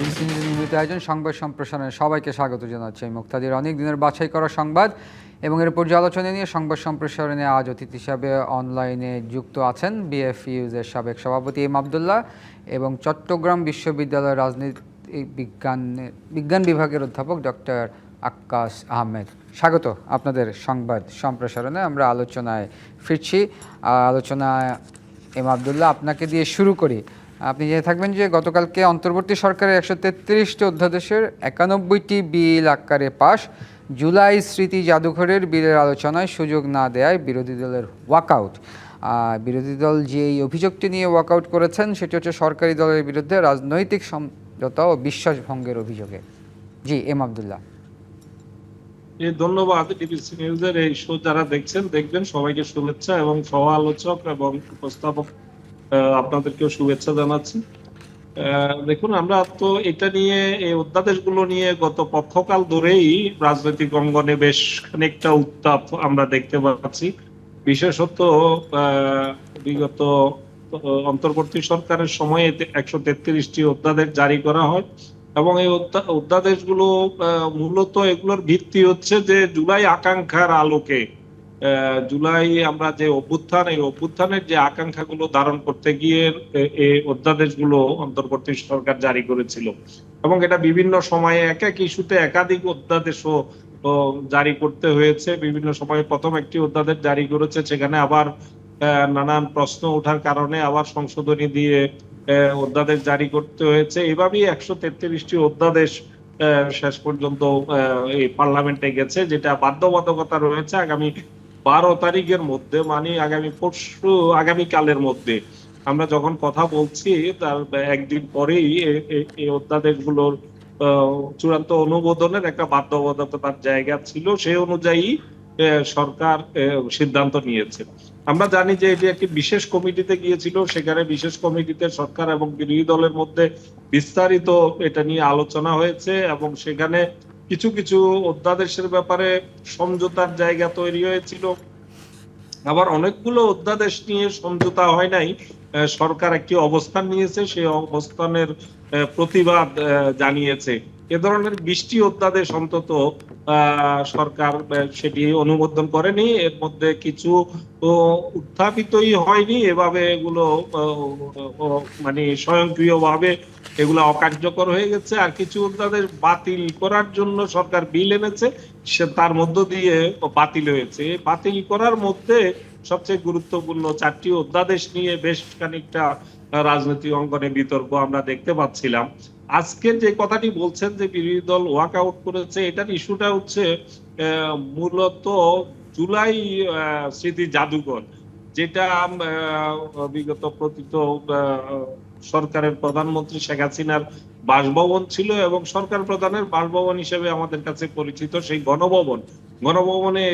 BBC নিউজের নিয়মিত আয়োজন সংবাদ সম্প্রসারণে সবাইকে স্বাগত জানাচ্ছি। আমি মুক্তাদির। অনেক দিনের বাছাই করা সংবাদ এবং এর পর্যালোচনা নিয়ে সংবাদ সম্প্রসারণে আজ অতিথি হিসাবে অনলাইনে যুক্ত আছেন বিএফইউজের সাবেক সভাপতি এম আবদুল্লাহ এবং চট্টগ্রাম বিশ্ববিদ্যালয়ের রাজনীতি বিজ্ঞান বিভাগের অধ্যাপক ডক্টর আক্কাস আহমেদ। স্বাগত আপনাদের সংবাদ সম্প্রসারণে। আমরা আলোচনায় ফিরছি। আলোচনায় এম আবদুল্লাহ, আপনাকে দিয়ে শুরু করি। আপনি জেনে থাকবেন যে গতকালকে অন্তর্বর্তী সরকারের 133টি অধ্যাদেশের 91টি বিল আকারে পাশ। জুলাই স্মৃতি জাদুঘরের বিলের আলোচনায় সুযোগ না দেয়ায় বিরোধী দলের ওয়াকআউট। বিরোধী দল যে এই অভিযোগটি নিয়ে ওয়াকআউট করেছেন সেটি হচ্ছে সরকারি দলের বিরুদ্ধে রাজনৈতিক সমঝোতা ও বিশ্বাসভঙ্গের অভিযোগে। G M Abdullah. ধন্যবাদ। ডিবিসি নিউজের এই শো যারা দেখবেন সবাইকে শুভেচ্ছা এবং সহ আলোচক এবং উপস্থাপক আপনাদেরকেও শুভেচ্ছা জানাচ্ছি। দেখুন, আমরা তো এটা নিয়ে এই অধ্যাদেশগুলো নিয়ে গত পক্ষকাল ধরেই রাজনৈতিক অঙ্গনে বেশ খানিকটা উত্তাপ আমরা দেখতে পাচ্ছি। বিশেষত বিগত অন্তর্বর্তী সরকারের সময়ে 133টি অধ্যাদেশ জারি করা হয় এবং এই অধ্যাদেশগুলো মূলত এগুলোর ভিত্তি হচ্ছে যে জুলাই আকাঙ্ক্ষার আলোকে জুলাই আমরা যে অভ্যুত্থান, এই অভ্যুত্থানের যে আকাঙ্ক্ষাগুলো ধারণ করতে গিয়ে এই অধ্যাদেশগুলো অন্তর্বর্তী সরকার জারি করেছিল এবং এটা বিভিন্ন সময়ে এক এক ইস্যুতে একাধিক অধ্যাদেশও জারি করতে হয়েছে। বিভিন্ন সময়ে প্রথম একটি অধ্যাদেশ জারি করেছে, সেখানে আবার নানান প্রশ্ন ওঠার কারণে আবার সংশোধনী দিয়ে অধ্যাদেশ জারি করতে হয়েছে। এভাবেই 133টি অধ্যাদেশ শেষ পর্যন্ত এই পার্লামেন্টে গেছে, যেটা বাধ্যবাধকতা রয়েছে আগামী 12 তারিখের মধ্যে, মানে আগামীকালের মধ্যে। আমরা যখন কথা বলছি তার একদিন পরেই এই অধ্যাদেশগুলোর চূড়ান্ত অনুমোদনের একটা বাধ্যবাধকতার জায়গা ছিল, সেই অনুযায়ী সরকার সিদ্ধান্ত নিয়েছে। আমরা জানি যে এটি একটি বিশেষ কমিটিতে গিয়েছিল, সেখানে বিশেষ কমিটিতে সরকার এবং বিরোধী দলের মধ্যে বিস্তারিত এটা নিয়ে আলোচনা হয়েছে এবং সেখানে কিছু কিছু অধ্যাদেশের ব্যাপারে সমঝোতার জায়গা তৈরি হয়েছিল, আবার অনেকগুলো অধ্যাদেশ নিয়ে সমঝোতা হয় নাই। সরকার একটি অবস্থান নিয়েছে, সেই অবস্থানের প্রতিবাদ জানিয়েছে। এ ধরনের 20টি অধ্যাদেশ অন্তত সরকার সেটি অনুমোদন করেনি। এর মধ্যে কিছু উত্থাপিতই হয়নি, এভাবে এগুলো মানে স্বয়ংক্রিয়ভাবে এগুলো অকার্যকর হয়ে গেছে। আর কিছু অধ্যাদেশ বাতিল করার জন্য সরকার বিল এনেছে, সে তার মধ্য দিয়ে বাতিল হয়েছে। বাতিল করার মধ্যে সবচেয়ে গুরুত্বপূর্ণ 4টি অধ্যাদেশ নিয়ে বেশ খানিকটা রাজনৈতিক অঙ্গনে বিতর্ক আমরা দেখতে পাচ্ছিলাম। আজকে যে কথাটি বলছেন যে বিরোধী দল ওয়াকআউট করেছে, এটার ইস্যুটা হচ্ছে মূলত জুলাই স্মৃতি জাদুঘর, যেটা বিগত প্রতীত সরকারের প্রধানমন্ত্রী শেখ হাসিনার বাসভবন ছিল এবং সরকার প্রধানের বাসভবন হিসেবে আমাদের কাছে পরিচিত সেই গণভবনে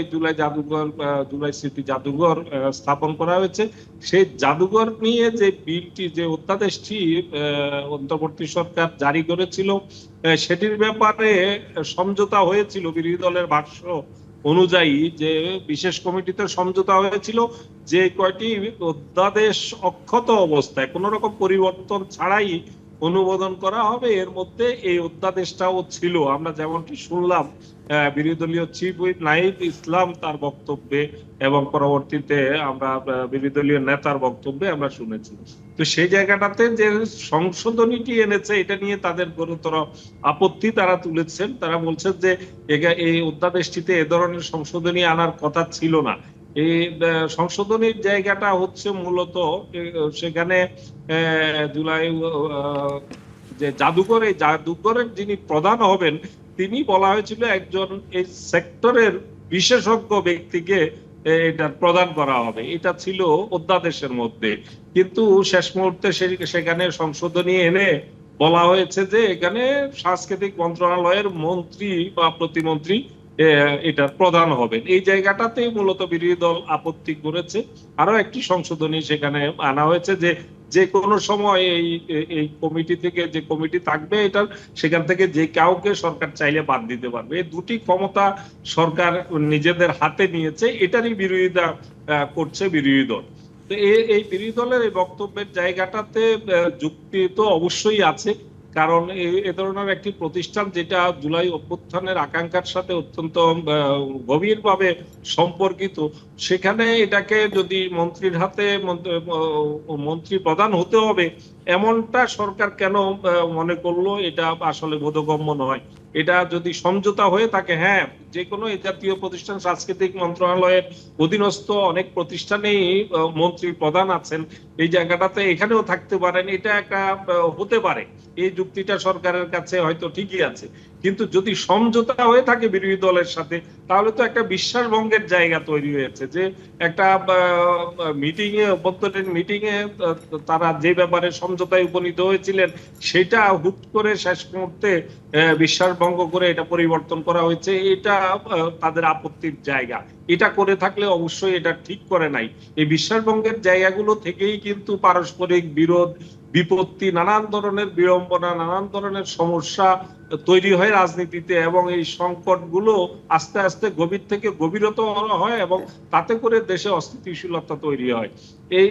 জুলাই স্মৃতি জাদুঘর স্থাপন করা হয়েছে। সেই জাদুঘর নিয়ে যে বিলটি, যে অধ্যাদেশটি অন্তর্বর্তী সরকার জারি করেছিল, সেটির ব্যাপারে সমঝোতা হয়েছিল বিরোধী দলের ভাষ্য অনুযায়ী, যে বিশেষ কমিটিতে সমঝোতা হয়েছিল যে কয়টি অধ্যাদেশ অক্ষত অবস্থায় কোন রকম পরিবর্তন ছাড়াই অনুমোদন করা হবে, এর মধ্যে এই অধ্যাদেশটাও ছিল। আমরা যেমনটি শুনলাম বিরোধী দলীয় চিফ হুইপ নাহিদ ইসলাম তার বক্তব্যে এবং পরবর্তীতে আমরা বিরোধী দলীয় নেতার বক্তব্যে আমরা শুনেছি। তো সেই জায়গাটাতে যে সংশোধনীটি এনেছে, এটা নিয়ে তাদের গুরুতর আপত্তি তারা তুলেছেন। তারা বলছেন যে এই অধ্যাদেশটিতে এ ধরনের সংশোধনী আনার কথা ছিল না। এই সংশোধনীর জায়গাটা হচ্ছে মূলত সেখানে জুলাই যে জাদুঘর, এই জাদুঘরের যিনি প্রধান হবেন তিনি বলা হয়েছিল একজন এই সেক্টরের বিশেষজ্ঞ ব্যক্তিকে এটা প্রদান করা হবে, এটা ছিল অধ্যাদেশের মধ্যে। কিন্তু শেষ মুহূর্তে সেখানে সংশোধনী এনে বলা হয়েছে যে এখানে সাংস্কৃতিক মন্ত্রণালয়ের মন্ত্রী বা প্রতিমন্ত্রী এটার প্রধান হবেন। এই জায়গাটাতেই মূলত বিরোধী দল আপত্তি করেছে। আরো একটি সংশোধনী সেখানে আনা হয়েছে যে যে কোনো সময় এই কমিটি থেকে, যে কমিটি থাকবে এটার, সেখান থেকে যে কাউকে সরকার চাইলে বাদ দিতে পারবে। এই দুটি ক্ষমতা সরকার নিজেদের হাতে নিয়েছে, এটারই বিরোধিতা করছে বিরোধী দল। তো এই বিরোধী দলের এই বক্তব্যের জায়গাটাতে যুক্তি তো অবশ্যই আছে। কারণ এ ধরনের একটি প্রতিষ্ঠান যেটা জুলাই অভ্যুত্থানের আকাঙ্ক্ষার সাথে অত্যন্ত গভীরভাবে সম্পর্কিত, সেখানে এটাকে যদি মন্ত্রীর হাতে মন্ত্রী প্রধান হতে হবে এমনটা সরকার কেন মনে করলো, এটা আসলে বোধগম্য নয়। এটা যদি সমঝোতা হয়ে থাকে, হ্যাঁ, যে কোনো এই জাতীয় প্রতিষ্ঠান, সাংস্কৃতিক মন্ত্রণালয়ের অধীনস্থ অনেক প্রতিষ্ঠানেই মন্ত্রী প্রধান আছেন, এই জায়গাটাতে এখানেও থাকতে পারেন, এটা একটা হতে পারে। এই যুক্তিটা সরকারের কাছে হয়তো ঠিকই আছে, কিন্তু যদি সমঝোতা হয়ে থাকে বিরোধী দলের সাথে, তাহলে তো একটা বিশ্বাস ভঙ্গের জায়গা তৈরি হয়েছে যে একটা মিটিং এ, অভ্যন্তরীণ মিটিং এ তারা যে ব্যাপারে সমঝোতায় উপনীত হয়েছিলেন সেটা হুট করে শেষ মুহূর্তে বিশ্বাস ভঙ্গ করে এটা পরিবর্তন করা হয়েছে, এটা তাদের আপত্তির জায়গা। এটা করে থাকলে অবশ্যই এটা ঠিক করে নাই। এই বিশ্বাস ভঙ্গের জায়গাগুলো থেকেই কিন্তু পারস্পরিক বিরোধ, বিপত্তি, নানান ধরনের বিড়ম্বনা, নানান ধরনের সমস্যা তৈরি হয় রাজনীতিতে, এবং এই সংকটগুলো আস্তে আস্তে গভীর থেকে গভীরতর হয় এবং তাতে করে দেশে অস্থিতিশীলতা তৈরি হয়।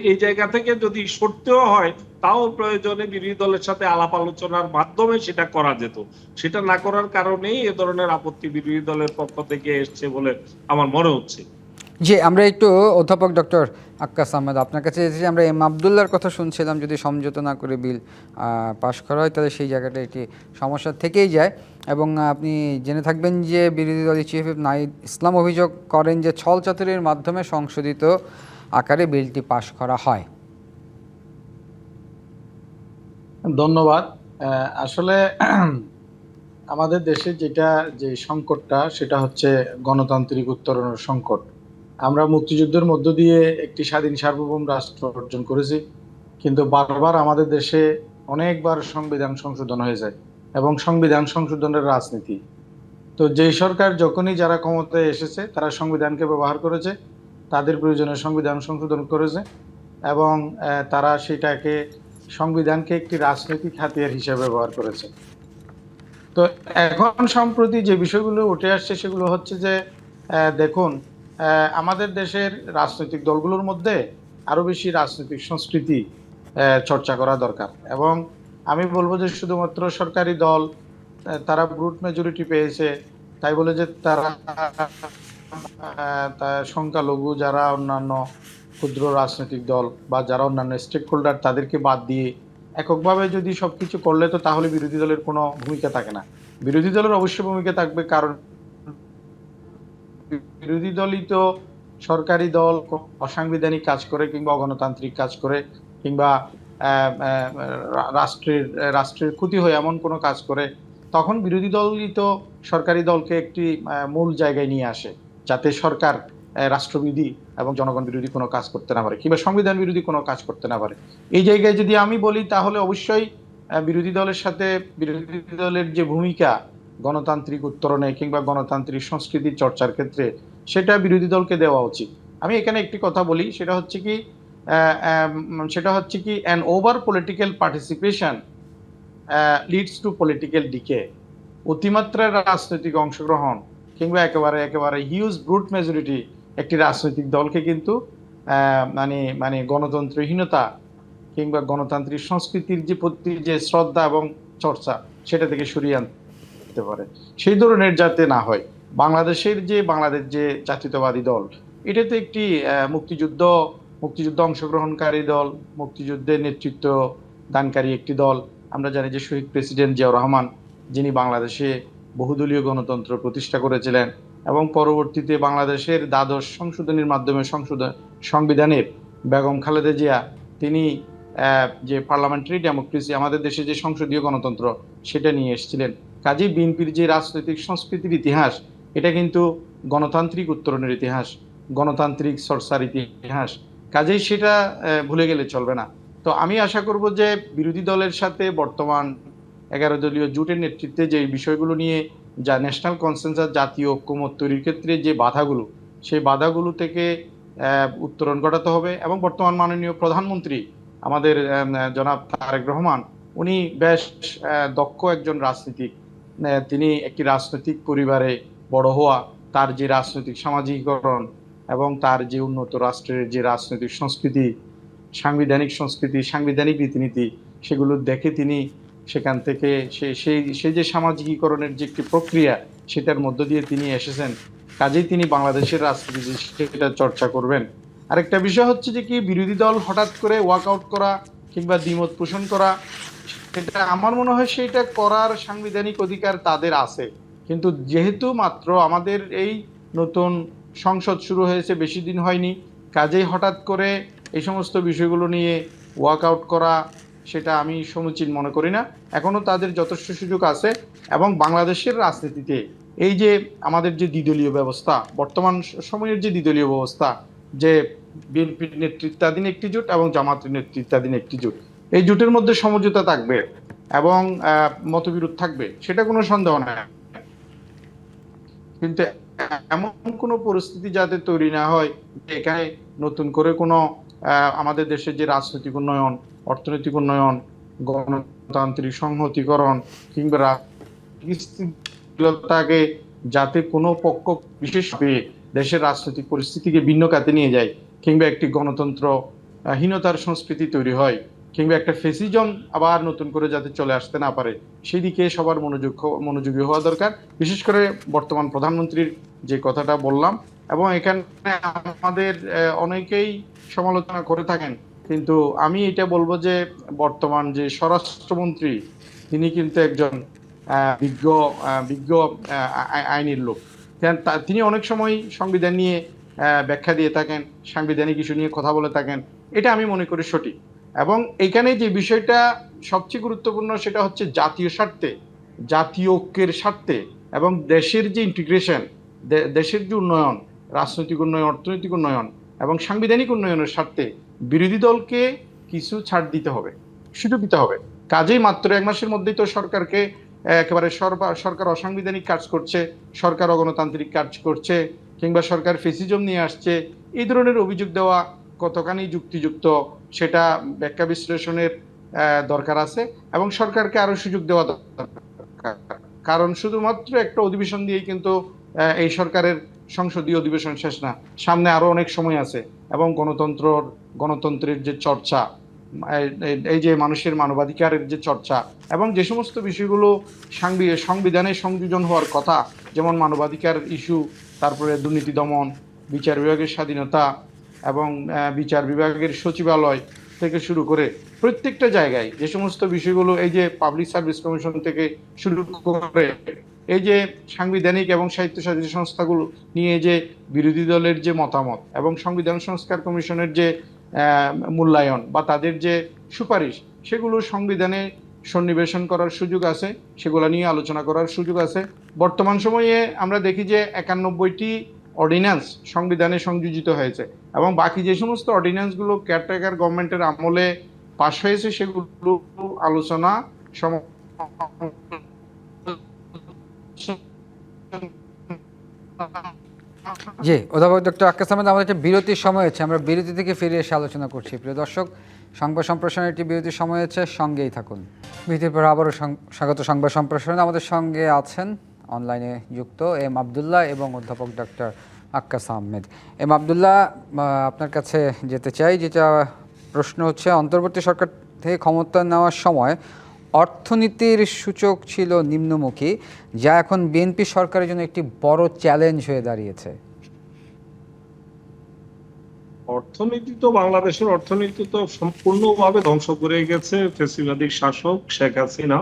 এই জায়গা থেকে যদি সরতেও হয়, তাও প্রয়োজনে বিরোধী দলের সাথে আলাপ আলোচনার মাধ্যমে সেটা করা যেত। সেটা না করার কারণেই এ ধরনের আপত্তি বিরোধী দলের পক্ষ থেকে এসছে বলে আমার মনে হচ্ছে। জি, আমরা একটু অধ্যাপক ডক্টর আক্কাস আহমেদ আপনার কাছে এসেছি। আমরা এম আবদুল্লাহর কথা শুনছিলাম, যদি সমঝোতা না করে বিল পাশ করা হয় তাহলে সেই জায়গাটা একটি সমস্যা থেকেই যায়। এবং আপনি জেনে থাকবেন যে বিরোধী দলের চিফ হুইপ নাহিদ ইসলাম অভিযোগ করেন যে ছলচাতুরির মাধ্যমে সংশোধিত আকারে বিলটি পাশ করা হয়। ধন্যবাদ। আসলে আমাদের দেশে যে সংকটটা, সেটা হচ্ছে গণতান্ত্রিক উত্তরণের সংকট। আমরা মুক্তিযুদ্ধের মধ্য দিয়ে একটি স্বাধীন সার্বভৌম রাষ্ট্র অর্জন করেছি, কিন্তু বারবার আমাদের দেশে অনেকবার সংবিধান সংশোধন হয়ে যায় এবং সংবিধান সংশোধনের রাজনীতি। তো যেই সরকার যখনই যারা ক্ষমতায় এসেছে তারা সংবিধানকে ব্যবহার করেছে, তাদের প্রয়োজনে সংবিধান সংশোধন করেছে এবং তারা সংবিধানকে একটি রাজনৈতিক হাতিয়ার হিসেবে ব্যবহার করেছে। তো এখন সম্প্রতি যে বিষয়গুলো উঠে আসছে সেগুলো হচ্ছে যে দেখুন, আমাদের দেশের রাজনৈতিক দলগুলোর মধ্যে আরো বেশি রাজনৈতিক সংস্কৃতি চর্চা করা দরকার। এবং আমি বলবো যে শুধুমাত্র সরকারি দল তারা ব্রুট মেজরিটি পেয়েছে তাই বলে যে তারা সংখ্যালঘু যারা অন্যান্য ক্ষুদ্র রাজনৈতিক দল বা যারা অন্যান্য স্টেক হোল্ডার তাদেরকে বাদ দিয়ে এককভাবে যদি সবকিছু করলে তো তাহলে বিরোধী দলের কোনো ভূমিকা থাকে না। বিরোধী দলের অবশ্যই ভূমিকা থাকবে, কারণ বিরোধী দলই তো সরকারি দল অসাংবিধানিক কাজ করে কিংবা অগণতান্ত্রিক কাজ করে কিংবা রাষ্ট্রের ক্ষতি হয় এমন কোনো কাজ করে, তখন বিরোধী দলই তো সরকারি দলকে একটি মূল জায়গায় নিয়ে আসে, যাতে সরকার রাষ্ট্রবিরোধী এবং জনগণ বিরোধী কোনো কাজ করতে না পারে কিংবা সংবিধান বিরোধী কোনো কাজ করতে না পারে। এই জায়গায় যদি আমি বলি তাহলে অবশ্যই বিরোধী দলের সাথে বিরোধী দলের যে ভূমিকা গণতান্ত্রিক উত্তরণে কিংবা গণতান্ত্রিক সংস্কৃতির চর্চার ক্ষেত্রে, সেটা বিরোধী দলকে দেওয়া উচিত। আমি এখানে একটি কথা বলি, সেটা হচ্ছে কি an over political participation leads to political decay. অতিমাত্রার রাজনৈতিক অংশগ্রহণ কিংবা একেবারে হিউজ ব্রুট মেজরিটি একটি রাজনৈতিক দলকে কিন্তু মানে গণতন্ত্রহীনতা কিংবা গণতান্ত্রিক সংস্কৃতির যে প্রতি যে শ্রদ্ধা এবং চর্চা সেটা থেকে সরিয়ে আনতে পারে। সেই ধরনের যাতে না হয়। বাংলাদেশ যে জাতীয়তাবাদী দল, এটা তো একটি মুক্তিযুদ্ধ অংশগ্রহণকারী দল, মুক্তিযুদ্ধের নেতৃত্ব দানকারী একটি দল। আমরা জানি যে শহীদ প্রেসিডেন্ট জিয়াউর রহমান, যিনি বাংলাদেশে বহুদলীয় গণতন্ত্র প্রতিষ্ঠা করেছিলেন এবং পরবর্তীতে বাংলাদেশের দ্বাদশ সংশোধনীর মাধ্যমে সংবিধানের বেগম খালেদা জিয়া, তিনি যে পার্লামেন্টারি ডেমোক্রেসি, আমাদের দেশে যে সংসদীয় গণতন্ত্র, সেটা নিয়ে এসেছিলেন। কাজেই বিএনপির যে রাজনৈতিক সংস্কৃতির ইতিহাস, এটা কিন্তু গণতান্ত্রিক উত্তরণের ইতিহাস, গণতান্ত্রিক চর্চার ইতিহাস। কাজেই সেটা ভুলে গেলে চলবে না। তো আমি আশা করব যে বিরোধী দলের সাথে বর্তমান 11 দলীয় জোটের নেতৃত্বে যে বিষয়গুলো নিয়ে যা ন্যাশনাল কনসেনসাস, জাতীয় ঐক্যমত তৈরির ক্ষেত্রে যে বাধাগুলো, সেই বাধাগুলো থেকে উত্তরণ ঘটাতে হবে। এবং বর্তমান মাননীয় প্রধানমন্ত্রী আমাদের জনাব তারেক রহমান, উনি বেশ দক্ষ একজন রাজনীতিক। তিনি একটি রাজনৈতিক পরিবারে বড় হওয়া, তার যে রাজনৈতিক সামাজিকীকরণ এবং তার যে উন্নত রাষ্ট্রের যে রাজনৈতিক সংস্কৃতি, সাংবিধানিক রীতিনীতি, সেগুলো দেখে তিনি সেখান থেকে সেই যে সামাজিকীকরণের যে একটি প্রক্রিয়া, সেটার মধ্য দিয়ে তিনি এসেছেন। কাজেই তিনি বাংলাদেশের রাজনীতি সেটা চর্চা করবেন। আরেকটা বিষয় হচ্ছে যে কি, বিরোধী দল হঠাৎ করে ওয়াকআউট করা কিংবা দ্বিমত পোষণ করা, সেটা আমার মনে হয় সেটা করার সাংবিধানিক অধিকার তাদের আছে। কিন্তু যেহেতু মাত্র আমাদের এই নতুন সংসদ শুরু হয়েছে, বেশি দিন হয়নি, কাজেই হঠাৎ করে এই সমস্ত বিষয়গুলো নিয়ে ওয়াকআউট করা, সেটা আমি সমীচীন মনে করি না। এখনো তাদের যথেষ্ট সুযোগ আছে। এবং বাংলাদেশের রাজনীতিতে এই যে আমাদের যে দ্বিদলীয় ব্যবস্থা, বর্তমান সময়ের যে দ্বিদলীয় ব্যবস্থা, যে বিএনপির নেতৃত্বাধীন একটি জোট এবং জামাতের নেতৃত্বাধীন একটি জোট, এই জোটের মধ্যে সমঝোতা থাকবে এবং মতবিরোধ থাকবে, সেটা কোনো সন্দেহ নাই। কিন্তু এমন কোনো পরিস্থিতি যাতে তৈরি না হয় যে এখানে নতুন করে কোনো আমাদের দেশের যে রাজনৈতিক উন্নয়ন, অর্থনৈতিক উন্নয়ন, গণতান্ত্রিক সংহতিকরণ কিংবা রাজনীতিকে যাতে কোনো পক্ষ বিশেষভাবে দেশের রাজনৈতিক পরিস্থিতিকে ভিন্ন খাতে নিয়ে যায়, কিংবা একটি গণতন্ত্র হীনতার সংস্কৃতি তৈরি হয়, কিংবা একটা ফেসিজম আবার নতুন করে যাতে চলে আসতে না পারে, সেই দিকে সবার মনোযোগী হওয়া দরকার। বিশেষ করে বর্তমান প্রধানমন্ত্রীর যে কথাটা বললাম, এবং এখানে আমাদের অনেকেই সমালোচনা করে থাকেন, কিন্তু আমি এটা বলবো যে বর্তমান যে স্বরাষ্ট্রমন্ত্রী, তিনি কিন্তু একজন বিজ্ঞ বিজ্ঞ আইনের লোক। তিনি অনেক সময় সংবিধান নিয়ে ব্যাখ্যা দিয়ে থাকেন, সাংবিধানিক ইস্যু নিয়ে কথা বলে থাকেন। এটা আমি মনে করি সঠিক। এবং এখানে যে বিষয়টা সবচেয়ে গুরুত্বপূর্ণ, সেটা হচ্ছে জাতীয় স্বার্থে, জাতীয় ঐক্যের স্বার্থে এবং দেশের যে ইন্টিগ্রেশন, দেশের যে উন্নয়ন, রাজনৈতিক উন্নয়ন, অর্থনৈতিক উন্নয়ন এবং সাংবিধানিক উন্নয়নের স্বার্থে বিরোধী দলকে কিছু ছাড় দিতে হবে, সুযোগ দিতে হবে। কাজেই মাত্র 1 মাসের মধ্যেই তো সরকারকে একেবারে সরকার অসাংবিধানিক কাজ করছে, সরকার অগণতান্ত্রিক কাজ করছে, কিংবা সরকার ফেসিজম নিয়ে আসছে, এই ধরনের অভিযোগ দেওয়া কতখানি যুক্তিযুক্ত, সেটা ব্যাখ্যা বিশ্লেষণের দরকার আছে। এবং সরকারকে আরো সুযোগ দেওয়া দরকার, কারণ শুধুমাত্র একটা অধিবেশন দিয়েই কিন্তু এই সরকারের সংসদীয় অধিবেশন শেষ না, সামনে আরো অনেক সময় আছে। এবং গণতন্ত্রের যে চর্চা, এই যে মানুষের মানবাধিকারের যে চর্চা, এবং যে সমস্ত বিষয়গুলো সংবিধানে সংযোজন হওয়ার কথা, যেমন মানবাধিকার ইস্যু, তারপরে দুর্নীতি দমন, বিচার বিভাগের স্বাধীনতা এবং বিচার বিভাগের সচিবালয় থেকে শুরু করে প্রত্যেকটা জায়গায় যে সমস্ত বিষয়গুলো, এই যে পাবলিক সার্ভিস কমিশন থেকে শুরু করে এই যে সাংবিধানিক এবং স্বায়ত্তশাসিত সংস্থাগুলো নিয়ে যে বিরোধী দলের যে মতামত, এবং সংবিধান সংস্কার কমিশনের যে মূল্যায়ন বা তাদের যে সুপারিশ, সেগুলো সংবিধানে সন্নিবেশন করার সুযোগ আছে, সেগুলো নিয়ে আলোচনা করার সুযোগ আছে। বর্তমান সময়ে আমরা দেখি যে 91টি অর্ডিন্যান্স সংবিধানে সংযোজিত হয়েছে, এবং বাকি যে সমস্ত অর্ডিন্যান্সগুলো কেয়ারটেকার গভর্নমেন্টের আমলে পাশ হয়েছে, সেগুলো আলোচনা জি, অধ্যাপক ডক্টর আক্কাস আহমেদ, আমাদের একটা বিরতির সময় হচ্ছে, আমরা বিরতি থেকে ফিরে এসে আলোচনা করছি। প্রিয় দর্শক, সংবাদ সম্প্রসারণের একটি বিরতির সময় হচ্ছে, সঙ্গেই থাকুন। বিরতির পর আবারও স্বাগত সংবাদ সম্প্রসারণে। আমাদের সঙ্গে আছেন অনলাইনে যুক্ত এম আবদুল্লাহ এবং অধ্যাপক ডক্টর আক্কাস আহমেদ। এম আবদুল্লাহ, আপনার কাছে যেতে চাই, যেটা প্রশ্ন হচ্ছে, অন্তর্বর্তী সরকার থেকে ক্ষমতা নেওয়ার সময় অর্থনীতির সূচক ছিল নিম্নমুখী, যা এখন বিএনপি সরকারের জন্য একটি বড় চ্যালেঞ্জ হয়ে দাঁড়িয়েছে। অর্থনীতি তো, বাংলাদেশের অর্থনীতি তো সম্পূর্ণভাবে ধ্বংস করে গেছে ফ্যাসিবাদী শাসক শেখ হাসিনা।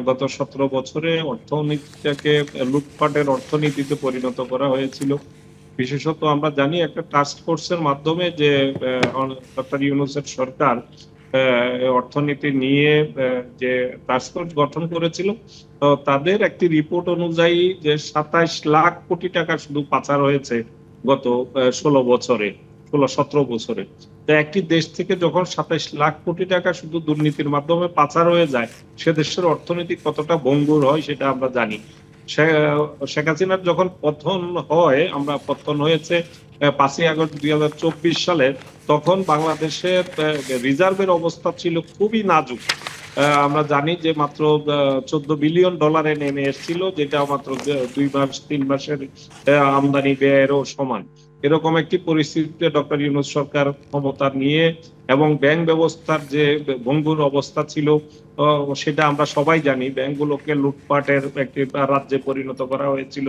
গত 17 বছরে অর্থনীতিটাকে লুটপাটের অর্থনীতিতে পরিণত করা হয়েছিল। বিশেষত আমরা জানি একটা টাস্ক ফোর্সের মাধ্যমে যে ডক্টর ইউনূসের সরকার অর্থনীতি নিয়ে যে টাস্ক ফোর্স গঠন করেছিল, তো তাদের একটি রিপোর্ট অনুযায়ী যে 27 লাখ কোটি টাকা শুধু পাচার হয়েছে গত 17 বছরে। তো একটি দেশ থেকে যখন 27 লাখ কোটি টাকা শুধু দুর্নীতির মাধ্যমে পাচার হয়ে যায়, সে দেশের অর্থনীতি কতটা ভঙ্গুর হয় সেটা আমরা জানি। শেখ হাসিনার যখন পতন হয়, আমরা পতন হয়েছে 5ই আগস্ট 2024 সালে, তখন বাংলাদেশের রিজার্ভের অবস্থা ছিল খুবই নাজুক। আমরা জানি যে মাত্র $14 বিলিয়ন নেমে এসেছিল, যেটা মাত্র 2-3 মাসের আমদানি ব্যয়েরও সমান। এরকম একটি পরিস্থিতিতে ডক্টর ইউনূস সরকার ক্ষমতা নিয়ে এবং ব্যাংক ব্যবস্থার যে ভঙ্গুর অবস্থা ছিল সেটা আমরা সবাই জানি। ব্যাংকগুলোকে লুটপাটের একটি রাজ্যে পরিণত করা হয়েছিল।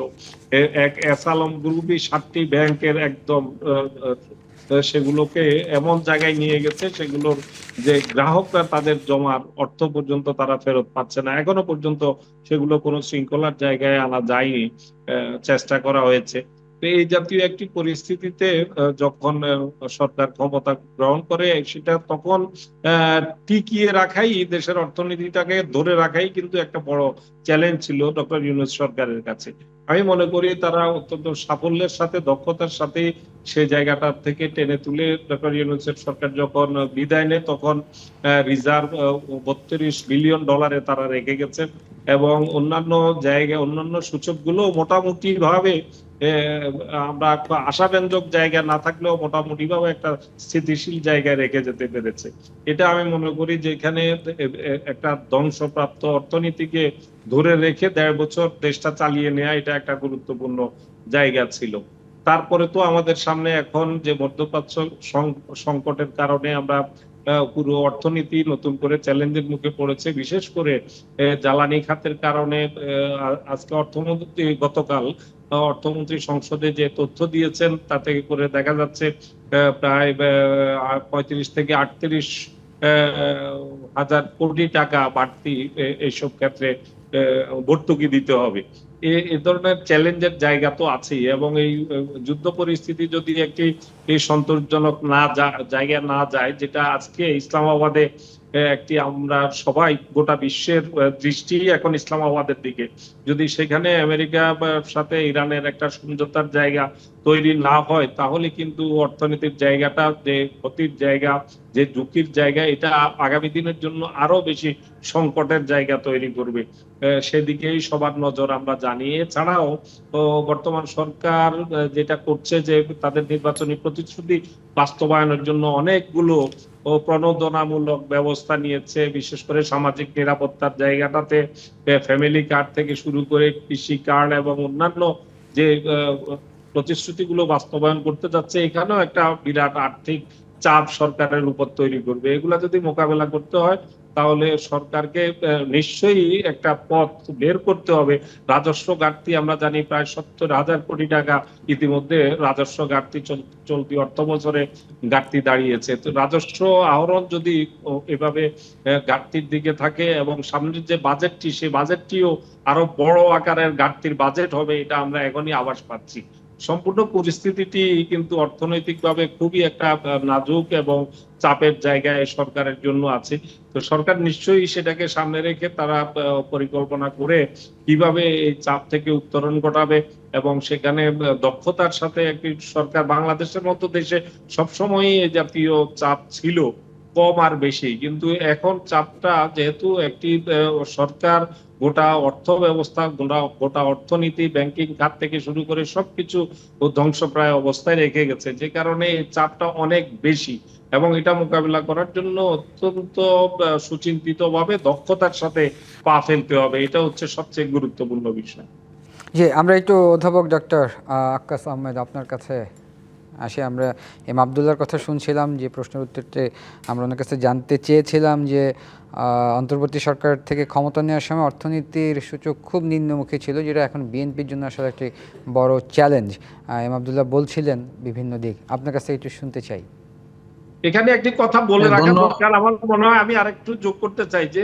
এক এস আলম গ্রুপই 7টি ব্যাংকের একদম সেগুলোকে এমন জায়গায় নিয়ে গেছে, সেগুলোর যে গ্রাহকরা তাদের জমার অর্থ পর্যন্ত তারা ফেরত পাচ্ছে না। এখনো পর্যন্ত সেগুলো কোনো শৃঙ্খলার জায়গায় আনা যায়নি, চেষ্টা করা হয়েছে। তো এই জাতীয় একটি পরিস্থিতিতে যখন সরকার ক্ষমতা গ্রহণ করে, সেটা তখন টিকিয়ে রাখাই, দেশের অর্থনীতিটাকে ধরে রাখাই কিন্তু একটা বড় চ্যালেঞ্জ ছিল ডক্টর ইউনূস সরকারের কাছে। আমি মনে করি তারা অত্যন্ত সাফল্যের সাথে, দক্ষতার সাথে সেই জায়গাটা থেকে টেনে তুলে ডক্টর ইউনূসের সরকার যখন বিদায় নেয়, তখন রিজার্ভ $32 বিলিয়ন তারা রেখে গেছেন এবং অন্যান্য জায়গায় অন্যান্য সূচকগুলো মোটামুটি ভাবে আমরা আশাব্যঞ্জক জায়গা না থাকলেও মোটামুটি ভাবে একটা স্থিতিশীল জায়গায় রেখে যেতে পেরেছে। এটা আমি মনে করি যে এখানে একটা ধ্বংসপ্রাপ্ত অর্থনীতিকে ধরে রেখে 1.5 বছর দেশটা চালিয়ে নেওয়া, এটা একটা গুরুত্বপূর্ণ জায়গা ছিল। তারপরে তো আমাদের সামনে এখন যে মধ্যপ্রাচ্য সংকটের কারণে আমরা পুরো অর্থনীতি নতুন করে চ্যালেঞ্জের মুখে পড়েছে, বিশেষ করে জ্বালানি খাতের কারণে। আজকে গতকাল অর্থমন্ত্রী সংসদে যে তথ্য দিয়েছেন তাতে করে দেখা যাচ্ছে প্রায় 35 থেকে 38 হাজার কোটি টাকা বাড়তি এইসব ক্ষেত্রে ভর্তুকি দিতে হবে। এ ধরনের চ্যালেঞ্জের জায়গা তো আছেই এবং এই যুদ্ধ পরিস্থিতি যদি একটি সন্তোষজনক জায়গা না যায়, যেটা আজকে ইসলামাবাদে একটি, আমরা সবাই গোটা বিশ্বের দৃষ্টি এখন ইসলামাবাদের দিকে, যদি সেখানে আমেরিকার সাথে ইরানের একটা সমঝোতার জায়গা তৈরি না হয়, তাহলে কিন্তু অর্থনীতির জায়গাটা, যে ক্ষতির জায়গা, যে ঝুঁকির জায়গা, এটা আগামী দিনের জন্য আরো বেশি সংকটের জায়গা তৈরি করবে। সেদিকেই সবার নজর আমরা জানি। এছাড়াও বর্তমান সরকার যেটা করছে, যে তাদের নির্বাচনী প্রতিশ্রুতি বাস্তবায়নের জন্য অনেকগুলো প্রণোদনামূলক ব্যবস্থা নিয়েছে, বিশেষ করে সামাজিক নিরাপত্তার জায়গাটাতে ফ্যামিলি কার্ড থেকে শুরু করে কৃষি কার্ড এবং অন্যান্য যে প্রতিশ্রুতিগুলো বাস্তবায়ন করতে যাচ্ছে, এখানেও একটা বিরাট আর্থিক চাপ সরকারের উপর তৈরি করবে। এগুলা যদি মোকাবেলা করতে হয়, তাহলে সরকারকে নিশ্চয়ই একটা পথ বের করতে হবে। রাজস্ব ঘাটতি আমরা জানি প্রায় 70,000 কোটি টাকা ইতিমধ্যে রাজস্ব ঘাটতি চলতি অর্থ বছরে ঘাটতি দাঁড়িয়েছে। তো রাজস্ব আহরণ যদি এভাবে ঘাটতির দিকে থাকে এবং সামনের যে বাজেটটি, সেই বাজেটটিও আরো বড় আকারের ঘাটতির বাজেট হবে, এটা আমরা এখনই আভাস পাচ্ছি। সম্পূর্ণ পরিস্থিতিটি কিন্তু অর্থনৈতিকভাবে খুবই একটা নাজুক এবং চাপের জায়গায় সরকারের জন্য আছে। তো সরকার নিশ্চয়ই সেটাকে সামনে রেখে তারা পরিকল্পনা করে কিভাবে এই চাপ থেকে উত্তরণ ঘটাবে এবং সেখানে দক্ষতার সাথে একটি সরকার, বাংলাদেশের মতো দেশে সবসময়ই এই জাতীয় চাপ ছিল, কম আর বেশি, কিন্তু এখন চাপটা যেহেতু একটি সরকার গোটা অর্থ ব্যবস্থা, গোটা অর্থনীতি, ব্যাংকিং খাত থেকে শুরু করে সবকিছু ধ্বংসপ্রায় অবস্থায় রেখে গেছে, যে কারণে এই চাপটা অনেক বেশি এবং এটা মোকাবিলা করার জন্য অত্যন্ত সুচিন্তিত ভাবে দক্ষতার সাথে পা ফেলতে হবে। এটা হচ্ছে সবচেয়ে গুরুত্বপূর্ণ বিষয়। জি, আমরা একটু অধ্যাপক ডক্টর আক্কাস আহমেদ আপনার কাছে আসি। আমরা এম আবদুল্লাহর কথা শুনছিলাম, যে প্রশ্নের উত্তরটি আমরা ওনার কাছে জানতে চেয়েছিলাম যে অন্তর্বর্তী সরকার থেকে ক্ষমতা নেওয়ার সময় অর্থনীতির সূচক খুব নিম্নমুখী ছিল, যেটা এখন বিএনপির জন্য আসলে একটি বড় চ্যালেঞ্জ। এম আবদুল্লাহ বলছিলেন বিভিন্ন দিক, আপনার কাছে একটু শুনতে চাই। এখানে একটি কথা বলে রাখা দরকার, আমার মনে হয় আমি আরেকটু যোগ করতে চাই, যে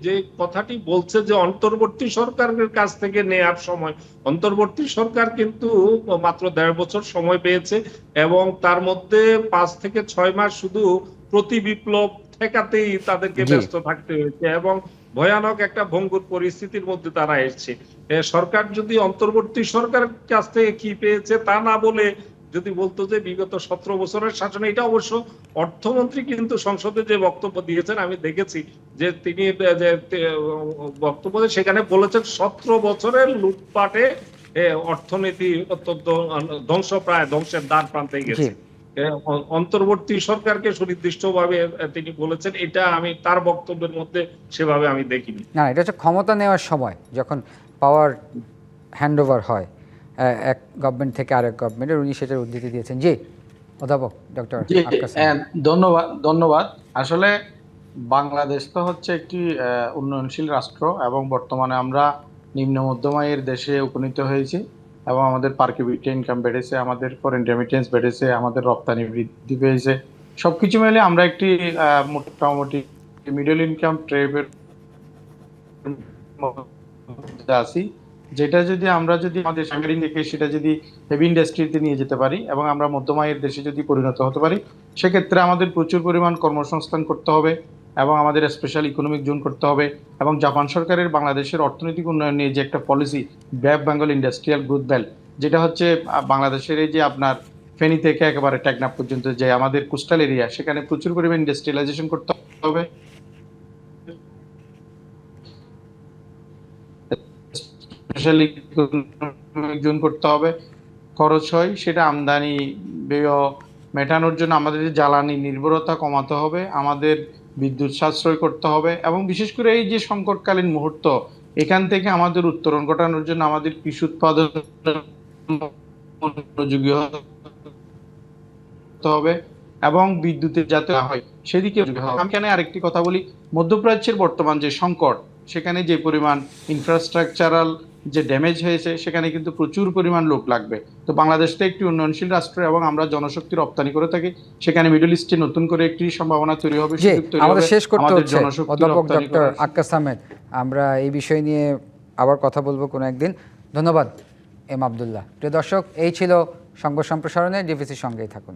যে কথাটি বলছে যে অন্তর্বর্তী সরকারের কাছ থেকে নেয়ার সময়, অন্তর্বর্তী সরকার কিন্তু মাত্র 1.5 বছর সময় পেয়েছে এবং তার মধ্যে 5 থেকে 6 মাস শুধু প্রতি বিপ্লব ঠেকাতেই তাদেরকে ব্যস্ত থাকতে হয়েছে এবং ভয়ানক একটা ভঙ্গুর পরিস্থিতির মধ্যে তারা এসেছে। সরকার যদি অন্তর্বর্তী সরকারের কাছ থেকে কি পেয়েছে তা না বলে যদি বলতো যে বিগত 17 বছরের শাসনে, এটা অবশ্য অর্থমন্ত্রী কিন্তু সংসদে যে বক্তব্য দিয়েছেন আমি দেখেছি, যে তিনি যে বক্তব্য সেখানে বলেছেন 17 বছরের লুটপাটে অর্থনীতি অত্যন্ত ধ্বংসের দ্বার প্রান্তে গেছে। অন্তর্বর্তী সরকারকে সুনির্দিষ্টভাবে তিনি বলেছেন, এটা আমি তার বক্তব্যের মধ্যে সেভাবে আমি দেখিনি। না, এটা হচ্ছে ক্ষমতা নেওয়ার সময় যখন পাওয়ার হ্যান্ডওভার হয়, এক গভর্নমেন্ট থেকে আরেক গভর্নমেন্টের, উনি সেটার উদ্ধৃতি দিয়েছেন। জি অধ্যাপক ডক্টর জি, আক্কাস। ধন্যবাদ। আসলে বাংলাদেশ তো হচ্ছে একটি উন্নয়নশীল রাষ্ট্র এবং বর্তমানে আমরা নিম্ন মধ্যম আয়ের দেশে উপনীত হয়েছি এবং আমাদের পার ক্যাপিটা ইনকাম বেড়েছে, আমাদের ফরেন রেমিটেন্স বেড়েছে, আমাদের রপ্তানি বৃদ্ধি পেয়েছে। সবকিছু মিলে আমরা একটি মোটামুটি মিডল ইনকাম ট্রাইবের মধ্যে আছি, যেটা যদি আমরা আমাদের সাংগঠনিক থেকে সেটা যদি হেভি ইন্ডাস্ট্রিতে নিয়ে যেতে পারি এবং আমরা মধ্যম আয়ের দেশে যদি পরিণত হতে পারি, সেক্ষেত্রে আমাদের প্রচুর পরিমাণ কর্মসংস্থান করতে হবে এবং আমাদের স্পেশাল ইকোনমিক জোন করতে হবে। এবং জাপান সরকারের বাংলাদেশের অর্থনৈতিক উন্নয়ন নিয়ে যে একটা policy, back Bengal industrial growth belt, যেটা হচ্ছে বাংলাদেশের এই যে আপনার ফেনী থেকে একেবারে টেকনাফ পর্যন্ত যে আমাদের কোস্টাল এরিয়া, সেখানে প্রচুর পরিমাণ ইন্ডাস্ট্রিয়ালাইজেশন করতে হবে, স্পেশাল ইকোনমিক জোন করতে হবে। খরচ হয় সেটা আমদানি ব্যয় মেটানোর জন্য আমাদের যে জ্বালানি নির্ভরতা কমাতে হবে, আমাদের বিদ্যুৎ সাশ্রয় করতে হবে এবং বিশেষ করে এই যে সংকটকালীন মুহূর্ত, এখান থেকে আমাদের উত্তরণ ঘটানোর জন্য আমাদের কৃষি উৎপাদন মনোযোগী হতে হবে এবং বিদ্যুতের যাতে হয় সেদিকে আমি এখানে আরেকটি কথা বলি, মধ্যপ্রাচ্যের বর্তমান যে সংকট, সেখানে যে পরিমাণ ইনফ্রাস্ট্রাকচারাল যে ড্যামেজ হয়েছে, সেখানে কিন্তু প্রচুর পরিমাণ লোক লাগবে। তো বাংলাদেশ তো একটি উন্নয়নশীল রাষ্ট্র এবং আমরা জনশক্তি রপ্তানি করে থাকি, সেখানে মিডল ইস্টে নতুন করে একটি সম্ভাবনা তৈরি হবে, জি সুযোগ তৈরি আমাদের হবে শেষ করতে আমাদের হচ্ছে। জনশক্তি অধ্যাপক রপ্তানি ডক্টর করার। আক্কাস আহমেদ, আমরা এই বিষয় নিয়ে আবার কথা বলবো কোনো একদিন। ধন্যবাদ এম আব্দুল্লাহ। প্রিয় দর্শক, এই ছিল সংবাদ সম্প্রসারণে। ডিভিসির সঙ্গেই থাকুন।